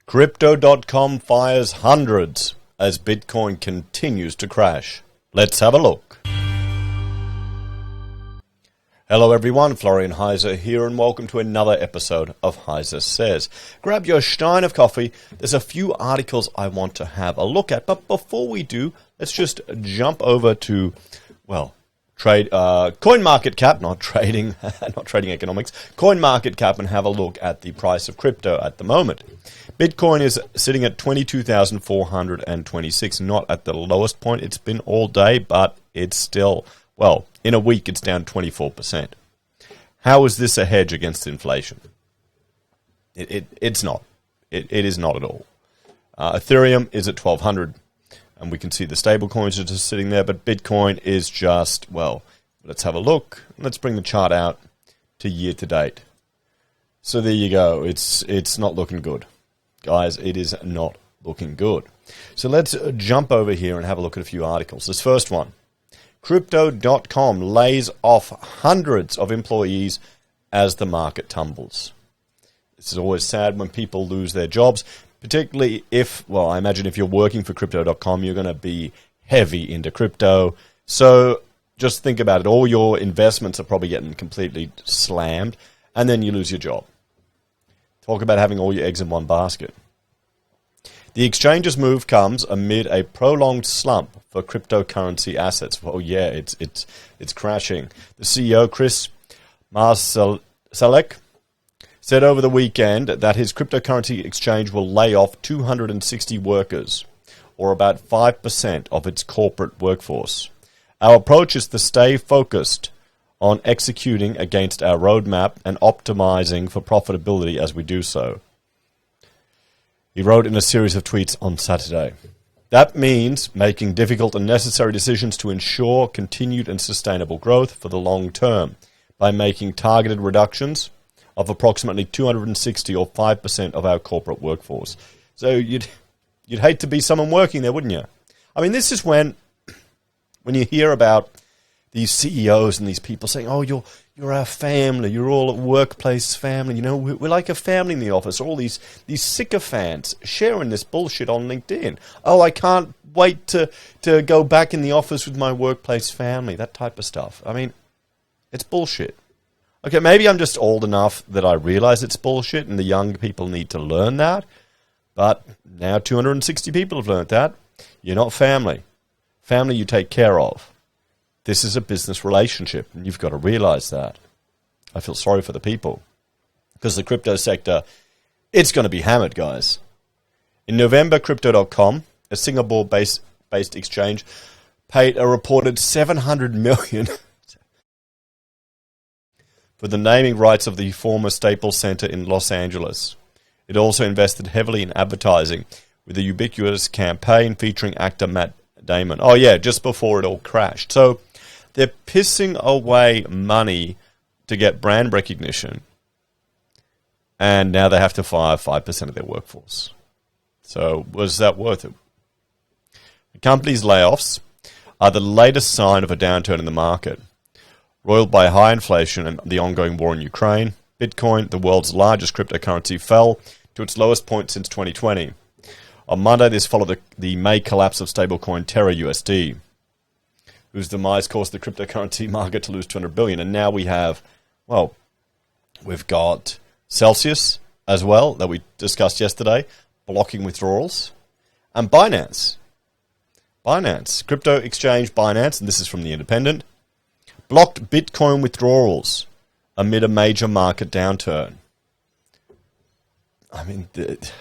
Crypto.com fires hundreds as Bitcoin continues to crash. Let's have a look. Hello everyone, Florian.heise here, and welcome to another episode of HeiseSays. Grab your stein of coffee. There's a few articles I want to have a look at, but before we do, let's just jump over to, CoinMarketCap, not trading economics, CoinMarketCap, and have a look at the price of crypto at the moment. Bitcoin is sitting at 22,426, not at the lowest point it's been all day, but it's still, in a week it's down 24%. How is this a hedge against inflation? It's not. It is not at all. Ethereum is at 1,200, and we can see the stable coins are just sitting there, but Bitcoin is just, let's have a look. Let's bring the chart out to year to date. So there you go. It's not looking good. Guys, it is not looking good. So let's jump over here and have a look at a few articles. This first one, Crypto.com lays off hundreds of employees as the market tumbles. This is always sad when people lose their jobs, particularly if, I imagine if you're working for Crypto.com, you're going to be heavy into crypto. So just think about it. All your investments are probably getting completely slammed, and then you lose your job. Talk about having all your eggs in one basket. The exchange's move comes amid a prolonged slump for cryptocurrency assets. It's crashing. The CEO, Chris Marsalek, said over the weekend that his cryptocurrency exchange will lay off 260 workers, or about 5% of its corporate workforce. Our approach is to stay focused on executing against our roadmap and optimizing for profitability as we do so. He wrote in a series of tweets on Saturday. That means making difficult and necessary decisions to ensure continued and sustainable growth for the long term by making targeted reductions of approximately 260 or 5% of our corporate workforce. So you'd hate to be someone working there, wouldn't you? I mean, this is when you hear about these CEOs and these people saying, you're our family, you're all a workplace family, we're like a family in the office. All these sycophants sharing this bullshit on LinkedIn. I can't wait to go back in the office with my workplace family, that type of stuff. I mean, it's bullshit. Okay, maybe I'm just old enough that I realize it's bullshit and the young people need to learn that, but now 260 people have learned that. You're not family. Family you take care of. This is a business relationship, and you've got to realize that. I feel sorry for the people, because the crypto sector, it's going to be hammered, guys. In November, Crypto.com, a Singapore-based exchange, paid a reported $700 million for the naming rights of the former Staples Center in Los Angeles. It also invested heavily in advertising, with a ubiquitous campaign featuring actor Matt Damon. Just before it all crashed. So they're pissing away money to get brand recognition, and now they have to fire 5% of their workforce. So was that worth it? The company's layoffs are the latest sign of a downturn in the market. Roiled by high inflation and the ongoing war in Ukraine, Bitcoin, the world's largest cryptocurrency, fell to its lowest point since 2020. On Monday, this followed the May collapse of stablecoin Terra USD, whose demise caused the cryptocurrency market to lose $200 billion. And now we have, we've got Celsius as well, that we discussed yesterday, blocking withdrawals, and Binance, crypto exchange Binance, and this is from The Independent, blocked Bitcoin withdrawals amid a major market downturn. I mean, this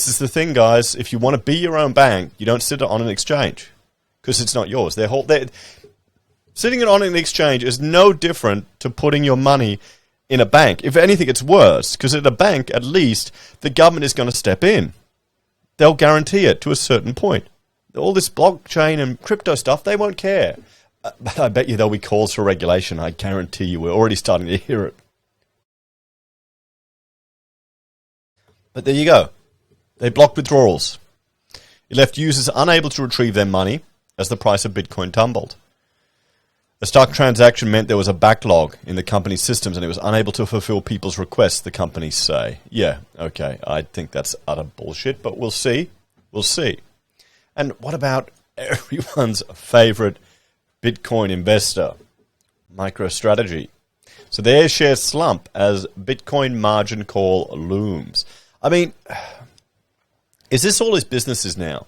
is the thing, guys. If you want to be your own bank, you don't sit on an exchange, because it's not yours. Sitting it on an exchange is no different to putting your money in a bank. If anything, it's worse, because at a bank, at least, the government is going to step in. They'll guarantee it to a certain point. All this blockchain and crypto stuff, they won't care. But I bet you there'll be calls for regulation. I guarantee you we're already starting to hear it. But there you go. They blocked withdrawals. It left users unable to retrieve their money as the price of Bitcoin tumbled. A stock transaction meant there was a backlog in the company's systems and it was unable to fulfill people's requests, the companies say. Yeah, okay, I think that's utter bullshit, but we'll see. We'll see. And what about everyone's favorite Bitcoin investor, MicroStrategy? So their shares slump as Bitcoin margin call looms. I mean, is this all his business is now?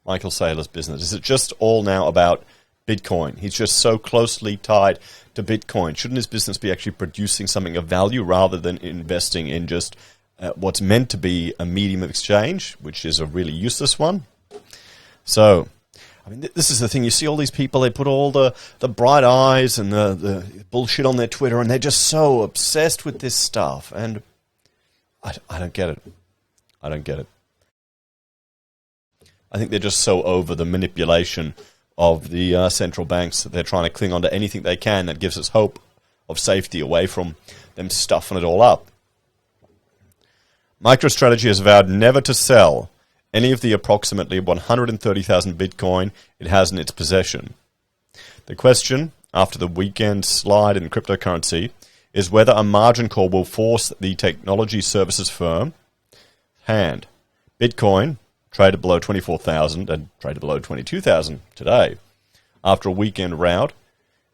Michael Saylor's business? Is it just all now about Bitcoin? He's just so closely tied to Bitcoin. Shouldn't his business be actually producing something of value rather than investing in just what's meant to be a medium of exchange, which is a really useless one? So, I mean, this is the thing. You see all these people, they put all the bright eyes and the bullshit on their Twitter, and they're just so obsessed with this stuff. And I don't get it. I don't get it. I think they're just so over the manipulation of the central banks that they're trying to cling on to anything they can that gives us hope of safety away from them stuffing it all up. MicroStrategy has vowed never to sell any of the approximately 130,000 Bitcoin it has in its possession. The question, after the weekend slide in cryptocurrency, is whether a margin call will force the technology services firm hand. Bitcoin traded below 24,000 and traded below 22,000 today after a weekend rout,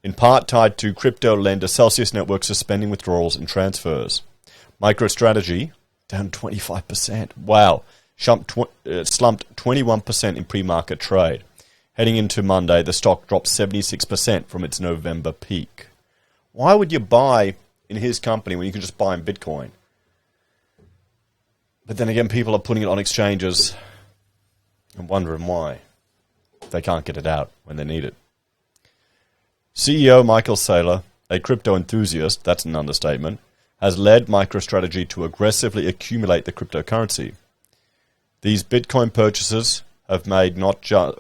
in part tied to crypto lender Celsius Network suspending withdrawals and transfers. MicroStrategy down 25%. Wow. Slumped 21% in pre-market trade. Heading into Monday, the stock dropped 76% from its November peak. Why would you buy in his company when you can just buy in Bitcoin? But then again, people are putting it on exchanges and wondering why. They can't get it out when they need it. CEO Michael Saylor, a crypto enthusiast, that's an understatement, has led MicroStrategy to aggressively accumulate the cryptocurrency. These Bitcoin purchases have made not just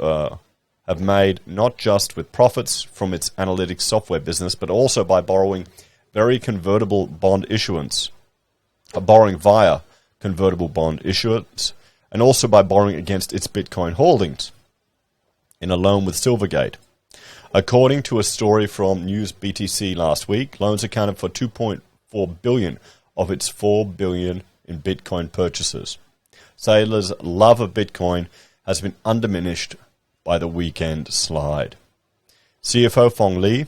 with profits from its analytics software business, but also by borrowing via convertible bond issuance, and also by borrowing against its Bitcoin holdings in a loan with Silvergate. According to a story from News BTC last week, loans accounted for $2.4 billion of its $4 billion in Bitcoin purchases. Saylor's love of Bitcoin has been undiminished by the weekend slide. CFO Fong Li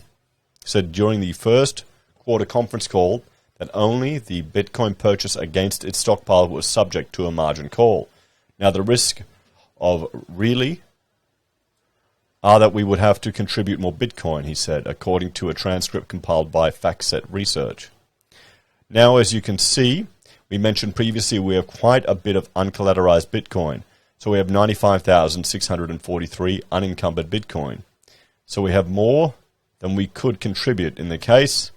said during the first quarter conference call that only the Bitcoin purchase against its stockpile was subject to a margin call. Now, the risk of really are that we would have to contribute more Bitcoin, he said, according to a transcript compiled by FactSet Research. Now, as you can see, we mentioned previously we have quite a bit of uncollateralized Bitcoin. So we have 95,643 unencumbered Bitcoin. So we have more than we could contribute in the case,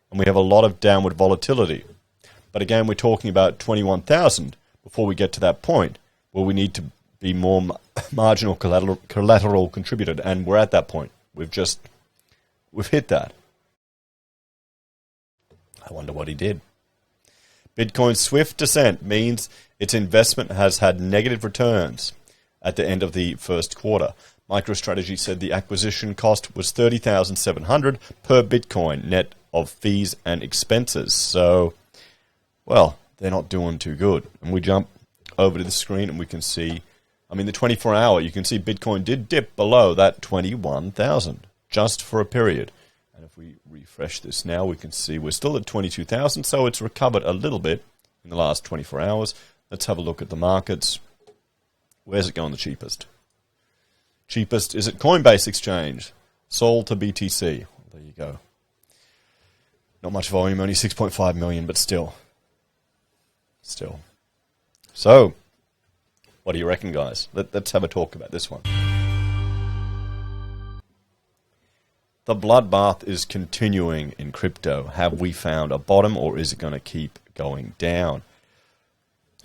and we have a lot of downward volatility. But again, we're talking about 21,000 before we get to that point where we need to be more marginal collateral contributed, and we're at that point. We've hit that. I wonder what he did. Bitcoin's swift descent means its investment has had negative returns at the end of the first quarter. MicroStrategy said the acquisition cost was $30,700 per Bitcoin, net of fees and expenses. So, well, they're not doing too good. And we jump over to the screen and we can see, I mean, the 24-hour, you can see Bitcoin did dip below that 21,000 just for a period. And if we refresh this now, we can see we're still at 22,000, so it's recovered a little bit in the last 24 hours. Let's have a look at the markets. Where's it going the cheapest? Cheapest is at Coinbase Exchange, sold to BTC. Well, there you go. Not much volume, only 6.5 million, but still. So, what do you reckon, guys? Let's have a talk about this one. The bloodbath is continuing in crypto. Have we found a bottom, or is it going to keep going down?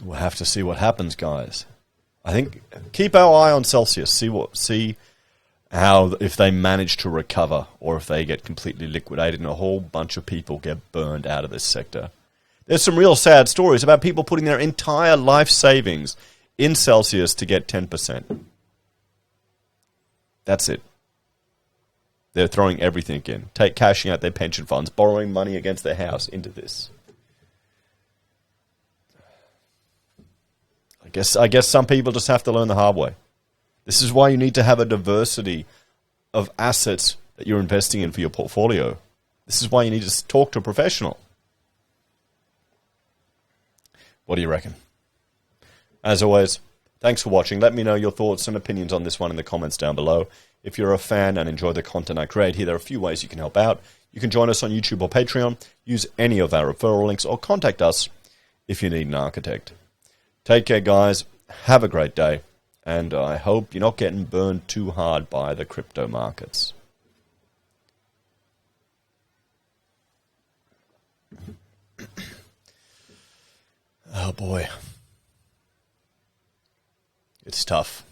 We'll have to see what happens, guys. I think keep our eye on Celsius. See how if they manage to recover, or if they get completely liquidated and a whole bunch of people get burned out of this sector. There's some real sad stories about people putting their entire life savings in Celsius to get 10%. That's it. They're throwing everything in, cashing out their pension funds, borrowing money against their house into this. I guess some people just have to learn the hard way. This is why you need to have a diversity of assets that you're investing in for your portfolio. This is why you need to talk to a professional. What do you reckon? As always, thanks for watching. Let me know your thoughts and opinions on this one in the comments down below. If you're a fan and enjoy the content I create here, there are a few ways you can help out. You can join us on YouTube or Patreon, use any of our referral links, or contact us if you need an architect. Take care, guys. Have a great day. And I hope you're not getting burned too hard by the crypto markets. Oh boy. It's tough.